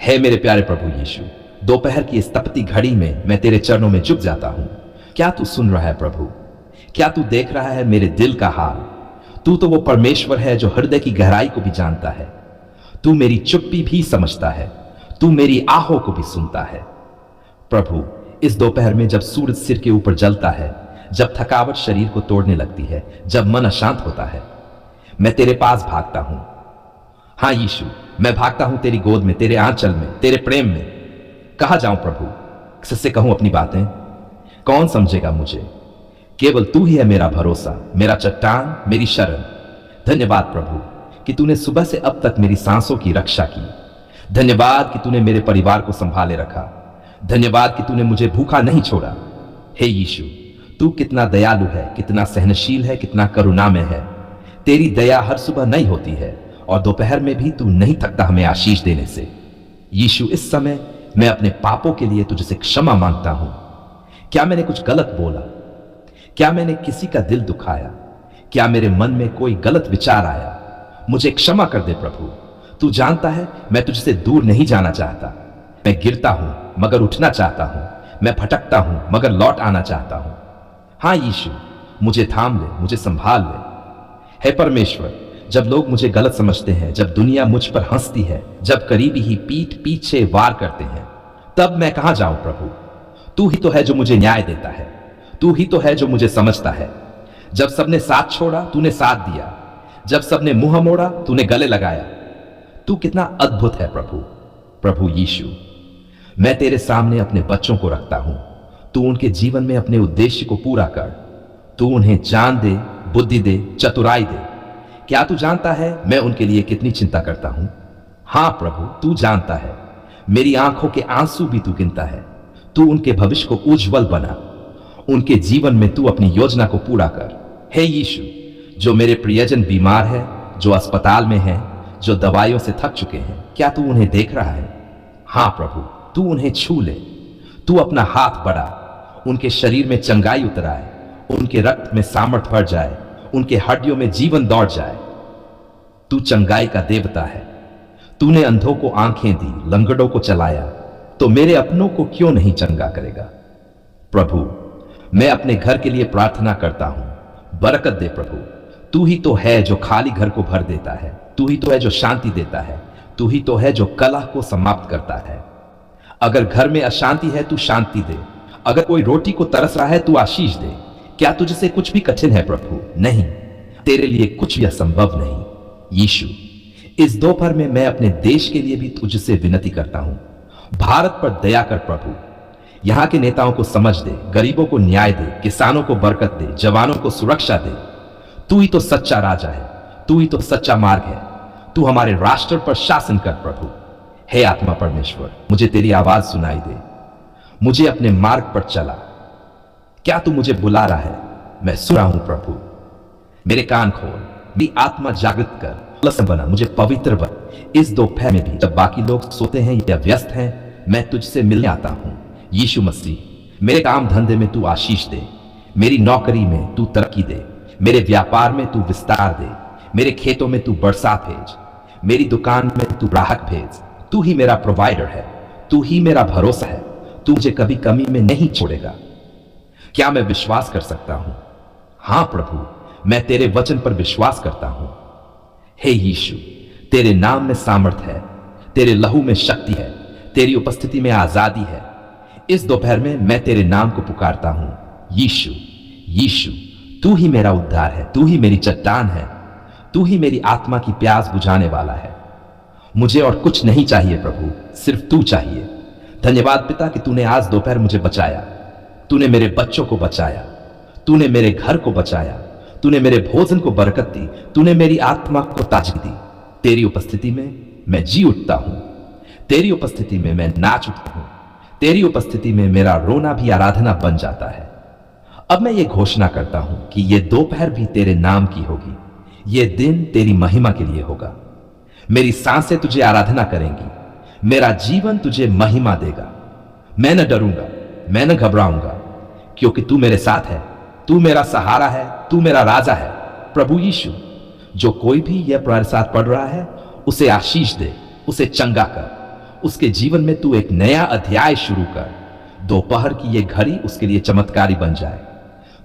हे मेरे प्यारे प्रभु यीशु, दोपहर की इस तपती घड़ी में मैं तेरे चरणों में झुक जाता हूं। क्या तू सुन रहा है प्रभु? क्या तू देख रहा है मेरे दिल का हाल? तू तो वो परमेश्वर है जो हृदय की गहराई को भी जानता है। तू मेरी चुप्पी भी समझता है। तू मेरी आहों को भी सुनता है। प्रभु, इस दोपहर में जब सूरज सिर के ऊपर जलता है, जब थकावट शरीर को तोड़ने लगती है, जब मन अशांत होता है, मैं तेरे पास भागता हूं। हां यीशु, मैं भागता हूं तेरी गोद में, तेरे आंचल में, तेरे प्रेम में। कहां जाऊं प्रभु? किससे कहूं अपनी बातें? कौन समझेगा मुझे? केवल तू ही है मेरा भरोसा, मेरा चट्टान, मेरी शरण। धन्यवाद प्रभु कि तूने सुबह से अब तक मेरी सांसों की रक्षा की। धन्यवाद कि तूने मेरे परिवार को संभाले रखा। धन्यवाद कि तूने मुझे भूखा नहीं छोड़ा। हे यीशु, तू कितना दयालु है, कितना सहनशील है, कितना करुणामय है। तेरी दया हर सुबह नई होती है और दोपहर में भी तू नहीं थकता हमें आशीष देने से। यीशु, इस समय मैं अपने पापों के लिए तुझसे क्षमा मांगता हूं। क्या मैंने कुछ गलत बोला? क्या मैंने किसी का दिल दुखाया? क्या मेरे मन में कोई गलत विचार आया? मुझे क्षमा कर दे प्रभु। तू जानता है मैं तुझसे दूर नहीं जाना चाहता। मैं गिरता हूं मगर उठना चाहता हूं। मैं भटकता हूं मगर लौट आना चाहता हूं। हां यीशु, मुझे थाम ले, मुझे संभाल ले। हे परमेश्वर, जब लोग मुझे गलत समझते हैं, जब दुनिया मुझ पर हंसती है, जब करीबी ही पीठ पीछे वार करते हैं, तब मैं कहां जाऊं प्रभु? तू ही तो है जो मुझे न्याय देता है। तू ही तो है जो मुझे समझता है। जब सबने साथ छोड़ा, तूने साथ दिया। जब सबने मुंह मोड़ा, तूने गले लगाया। तू कितना अद्भुत है प्रभु। प्रभु यीशु, मैं तेरे सामने अपने बच्चों को रखता हूं। तू उनके जीवन में अपने उद्देश्य को पूरा कर। तू उन्हें ज्ञान दे, बुद्धि दे, चतुराई दे। क्या तू जानता है मैं उनके लिए कितनी चिंता करता हूं? हां प्रभु, तू जानता है। मेरी आंखों के आंसू भी तू गिनता है। तू उनके भविष्य को उज्जवल बना। उनके जीवन में तू अपनी योजना को पूरा कर। हे यीशु, जो मेरे प्रियजन बीमार है, जो अस्पताल में है, जो दवाइयों से थक चुके हैं, क्या तू उन्हें देख रहा है? हां प्रभु, तू उन्हें छू ले। तू अपना हाथ बढ़ा, उनके शरीर में चंगाई उतराए, उनके रक्त में सामर्थ भर जाए, उनके हड्डियों में जीवन दौड़ जाए। तू चंगाई का देवता है। तूने अंधों को आंखें दी, लंगड़ों को चलाया, तो मेरे अपनों को क्यों नहीं चंगा करेगा? प्रभु, मैं अपने घर के लिए प्रार्थना करता हूं। बरकत दे प्रभु। तू ही तो है जो खाली घर को भर देता है। तू ही तो है जो शांति देता है। तू ही तो है जो कलह को समाप्त करता है। अगर घर में अशांति है, तू शांति दे। अगर कोई रोटी को तरस रहा है, तू आशीष दे। क्या तुझसे कुछ भी कठिन है प्रभु? नहीं, तेरे लिए कुछ भी असंभव नहीं। यीशु, इस दोपहर में मैं अपने देश के लिए भी तुझसे विनती करता हूं। भारत पर दया कर प्रभु। यहां के नेताओं को समझ दे, गरीबों को न्याय दे, किसानों को बरकत दे, जवानों को सुरक्षा दे। तू ही तो सच्चा राजा है। तू ही तो सच्चा मार्ग है। तू हमारे राष्ट्र पर शासन कर प्रभु। हे आत्मा परमेश्वर, मुझे तेरी आवाज सुनाई दे। मुझे अपने मार्ग पर चला। क्या तू मुझे बुला रहा है? मैं सुन रहा हूं प्रभु। मेरे कान खोल, मेरी आत्मा जागृत कर, लसन बना, मुझे पवित्र बन। इस दोपहर में भी जब बाकी लोग सोते हैं या व्यस्त हैं, मैं तुझसे मिलने आता हूं। यीशु मसीह, मेरे काम धंधे में तू आशीष दे। मेरी नौकरी में तू तरक्की दे। मेरे व्यापार में तू विस्तार दे। मेरे खेतों में तू बरसात भेज। मेरी दुकान में तू ग्राहक भेज। तू ही मेरा प्रोवाइडर है। तू ही मेरा भरोसा है। तू मुझे कभी कमी में नहीं छोड़ेगा। क्या मैं विश्वास कर सकता हूं? हां प्रभु, मैं तेरे वचन पर विश्वास करता हूं। हे यीशु, तेरे नाम में सामर्थ है। तेरे लहू में शक्ति है। तेरी उपस्थिति में आजादी है। इस दोपहर में मैं तेरे नाम को पुकारता हूं। यीशु, यीशु, तू ही मेरा उद्धार है। तू ही मेरी चट्टान है। तू ही मेरी आत्मा की प्यास बुझाने वाला है। मुझे और कुछ नहीं चाहिए प्रभु, सिर्फ तू चाहिए। धन्यवाद पिता कि तूने आज दोपहर मुझे बचाया। तूने मेरे बच्चों को बचाया। तूने मेरे घर को बचाया। तूने मेरे भोजन को बरकत दी। तूने मेरी आत्मा को ताजगी दी। तेरी उपस्थिति में मैं जी उठता हूं। तेरी उपस्थिति में मैं नाच उठता हूं। तेरी उपस्थिति में मेरा रोना भी आराधना बन जाता है। अब मैं ये घोषणा करता हूं कि ये दोपहर भी तेरे नाम की होगी। ये दिन तेरी महिमा के लिए होगा। मेरी सांसें तुझे आराधना करेंगी। मेरा जीवन तुझे महिमा देगा। मैं न डरूंगा, मैं न घबराऊंगा, क्योंकि तू मेरे साथ है। तू मेरा सहारा है। तू मेरा राजा है। प्रभु यीशु, जो कोई भी यह प्रसाद पढ़ रहा है, उसे आशीष दे, उसे चंगा कर, उसके जीवन में तू एक नया अध्याय शुरू कर। दोपहर की ये घड़ी उसके लिए चमत्कारी बन जाए।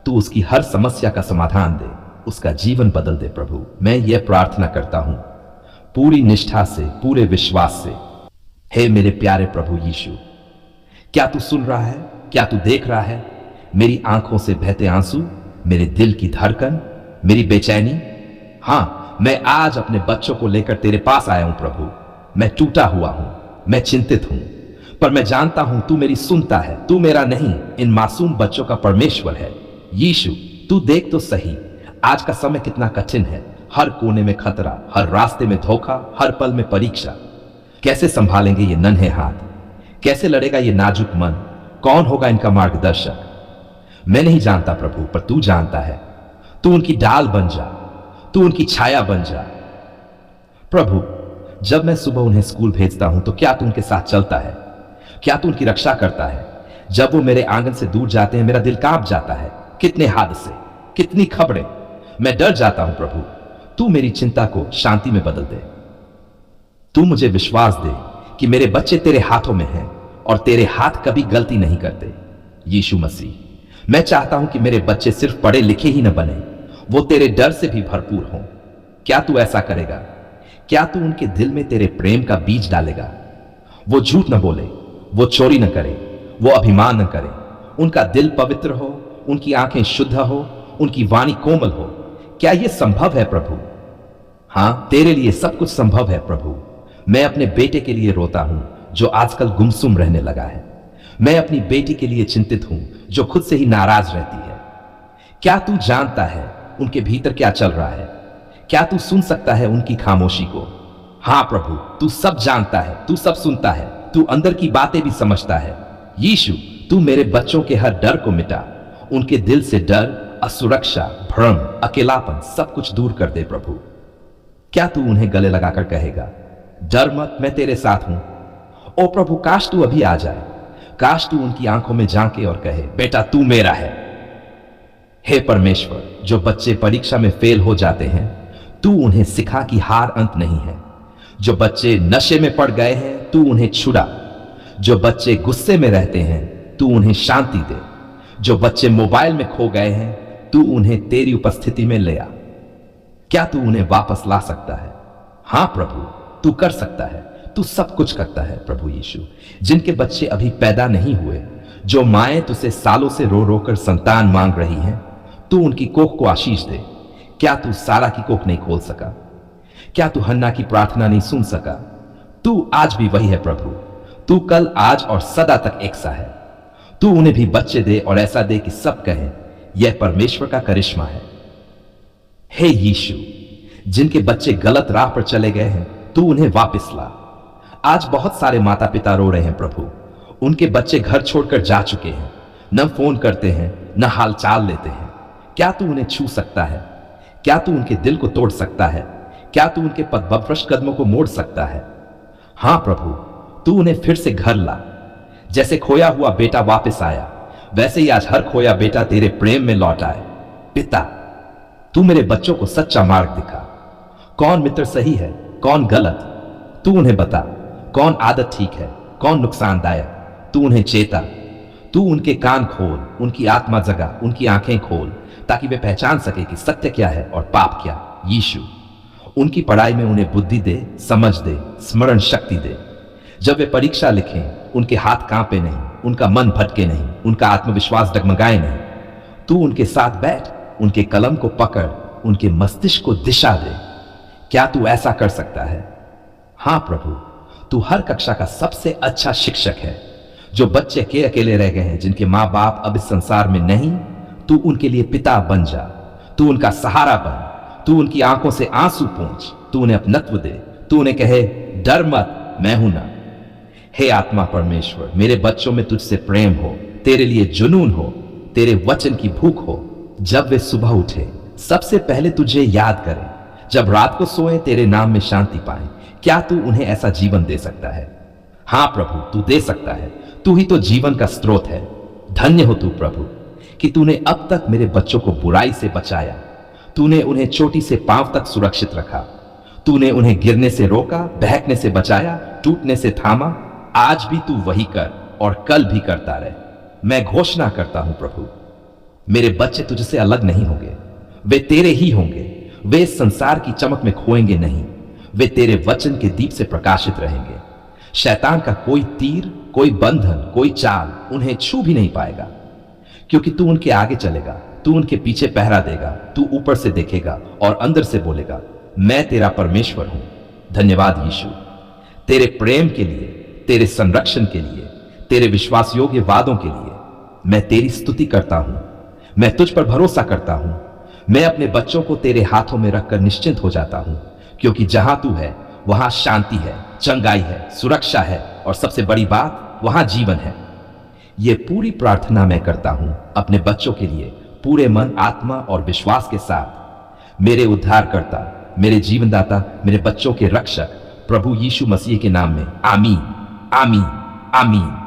तू उसकी हर समस्या का समाधान दे, उसका जीवन बदल दे प्रभु। मैं ये प्रार्थना करता हूं पूरी निष्ठा से, पूरे विश्वास से। हे मेरे प्यारे प्रभु यीशु, क्या तू सुन रहा है? क्या तू देख रहा है? मेरी आंखों से बहते आंसू, मेरे दिल की धड़कन, मेरी बेचैनी। हां, मैं आज अपने बच्चों को लेकर तेरे पास आया हूं प्रभु। मैं टूटा हुआ हूं, मैं चिंतित हूं, पर मैं जानता हूं तू मेरी सुनता है। तू मेरा नहीं, इन मासूम बच्चों का परमेश्वर है। यीशु, तू देख तो सही, आज का समय कितना कठिन है। हर कोने में खतरा, हर रास्ते में धोखा, हर पल में परीक्षा। कैसे संभालेंगे ये नन्हे हाथ? कैसे लड़ेगा ये नाजुक मन? कौन होगा इनका मार्गदर्शक? मैं नहीं जानता प्रभु, पर तू जानता है। तू उनकी डाल बन जा, तू उनकी छाया बन जा प्रभु। जब मैं सुबह उन्हें स्कूल भेजता हूं तो क्या तू उनके साथ चलता है? क्या तू उनकी रक्षा करता है? जब वो मेरे आंगन से दूर जाते हैं मेरा दिल कांप जाता है। कितने हादसे, कितनी खबरें, मैं डर जाता हूं प्रभु। तू मेरी चिंता को शांति में बदल दे। तू मुझे विश्वास दे कि मेरे बच्चे तेरे हाथों में हैं और तेरे हाथ कभी गलती नहीं करते। यीशु मसीह, मैं चाहता हूं कि मेरे बच्चे सिर्फ पढ़े लिखे ही न बने, वो तेरे डर से भी भरपूर हों। क्या तू ऐसा करेगा? क्या तू उनके दिल में तेरे प्रेम का बीज डालेगा? वो झूठ न बोले, वो चोरी न करे, वो अभिमान न करे। उनका दिल पवित्र हो, उनकी आंखें शुद्ध हो, उनकी वाणी कोमल हो। क्या यह संभव है प्रभु? हां, तेरे लिए सब कुछ संभव है प्रभु। मैं अपने बेटे के लिए रोता हूं जो आजकल गुमसुम रहने लगा है। मैं अपनी बेटी के लिए चिंतित हूं जो खुद से ही नाराज रहती है। क्या तू जानता है उनके भीतर क्या चल रहा है? क्या तू सुन सकता है उनकी खामोशी को? हां प्रभु, तू सब जानता है, तू सब सुनता है, तू अंदर की बातें भी समझता है। यीशु, तू मेरे बच्चों के हर डर को मिटा। उनके दिल से डर, असुरक्षा, भ्रम, अकेलापन सब कुछ दूर कर दे प्रभु। क्या तू उन्हें गले लगाकर कहेगा, डर मत, मैं तेरे साथ हूं? ओ प्रभु, काश तू अभी आ जाए। काश तू उनकी आंखों में झांके और कहे, बेटा तू मेरा है। हे परमेश्वर, जो बच्चे परीक्षा में फेल हो जाते हैं तू उन्हें सिखा कि हार अंत नहीं है। जो बच्चे नशे में पड़ गए हैं तू उन्हें छुड़ा। जो बच्चे गुस्से में रहते हैं तू उन्हें शांति दे। जो बच्चे मोबाइल में खो गए हैं तू उन्हें तेरी उपस्थिति में ले आ। क्या तू उन्हें वापस ला सकता है? हां प्रभु, तू कर सकता है। तू सब कुछ करता है प्रभु यीशु। जिनके बच्चे अभी पैदा नहीं हुए, जो माएं तुझसे सालों से रो रो कर संतान मांग रही हैं, तू उनकी कोख को आशीष दे। क्या तू सारा की कोख नहीं खोल सका? क्या तू हन्ना की प्रार्थना नहीं सुन सका? तू आज भी वही है प्रभु। तू कल, आज और सदा तक एक सा है। तू उन्हें भी बच्चे दे और ऐसा दे कि सब कहें यह परमेश्वर का करिश्मा है। हे यीशु, जिनके बच्चे गलत राह पर चले गए हैं तू उन्हें वापस ला। आज बहुत सारे माता पिता रो रहे हैं प्रभु। उनके बच्चे घर छोड़कर जा चुके हैं, न फोन करते हैं न हालचाल लेते हैं। क्या तू उन्हें छू सकता है? क्या तू उनके दिल को तोड़ सकता है? क्या तू उनके पथभ्रष्ट कदमों को मोड़ सकता है? हां प्रभु, तू उन्हें फिर से घर ला। जैसे खोया हुआ बेटा वापस आया, वैसे ही आज हर खोया बेटा तेरे प्रेम में लौट आए। पिता, तू मेरे बच्चों को सच्चा मार्ग दिखा। कौन मित्र सही है, कौन गलत, तू उन्हें बता। कौन आदत ठीक है, कौन नुकसानदायक, तू उन्हें चेता। तू उनके कान खोल, उनकी आत्मा जगा, उनकी आंखें खोल, ताकि वे पहचान सके कि सत्य क्या है और पाप क्या। यीशु, उनकी पढ़ाई में उन्हें बुद्धि दे, समझ दे, स्मरण शक्ति दे। जब वे परीक्षा लिखें उनके हाथ कांपे नहीं, उनका मन भटके नहीं, उनका आत्मविश्वास डगमगाए नहीं। तू उनके साथ बैठ, उनके कलम को पकड़, उनके मस्तिष्क को दिशा दे। क्या तू ऐसा कर सकता है? हां प्रभु, तू हर कक्षा का सबसे अच्छा शिक्षक है। जो बच्चे अकेले रह गए हैं, जिनके माँ बाप अब इस संसार में नहीं, तू उनके लिए पिता बन जा। तू उनका सहारा बन। तू उनकी आंखों से आंसू पोंछ। तू उन्हें अपनत्व दे। तू उन्हें कहे, डर मत, मैं हूं ना। हे आत्मा परमेश्वर, मेरे बच्चों में तुझसे प्रेम हो, तेरे लिए जुनून हो, तेरे वचन की भूख हो। जब वे सुबह उठे सबसे पहले तुझे याद करें, जब रात को सोए तेरे नाम में शांति पाए। क्या तू उन्हें ऐसा जीवन दे सकता है? हां प्रभु, तू दे सकता है। तू ही तो जीवन का स्रोत है। धन्य हो तू प्रभु कि तूने अब तक मेरे बच्चों को बुराई से बचाया। तूने उन्हें चोटी से पांव तक सुरक्षित रखा। तूने उन्हें गिरने से रोका, बहकने से बचाया, टूटने से थामा। आज भी तू वही कर और कल भी करता रहे। मैं घोषणा करता हूं प्रभु, मेरे बच्चे तुझसे अलग नहीं होंगे, वे तेरे ही होंगे। वे इस संसार की चमक में खोएंगे नहीं, वे तेरे वचन के दीप से प्रकाशित रहेंगे। शैतान का कोई तीर, कोई बंधन, कोई चाल उन्हें छू भी नहीं पाएगा, क्योंकि तू उनके आगे चलेगा, तू उनके पीछे पहरा देगा। तू ऊपर से देखेगा और अंदर से बोलेगा, मैं तेरा परमेश्वर हूं। धन्यवाद यीशु, तेरे प्रेम के लिए, तेरे संरक्षण के लिए, तेरे विश्वास योग्य वादों के लिए। मैं तेरी स्तुति करता हूं, मैं तुझ पर भरोसा करता हूं। मैं अपने बच्चों को तेरे हाथों में रखकर निश्चिंत हो जाता हूं, क्योंकि जहां तू है वहां शांति है, चंगाई है, सुरक्षा है और सबसे बड़ी बात, वहां जीवन है। यह पूरी प्रार्थना मैं करता हूं अपने बच्चों के लिए, पूरे मन, आत्मा और विश्वास के साथ। मेरे उद्धारकर्ता, मेरे जीवनदाता, मेरे बच्चों के रक्षक प्रभु यीशु मसीह के नाम में, आमीन, आमीन, आमीन।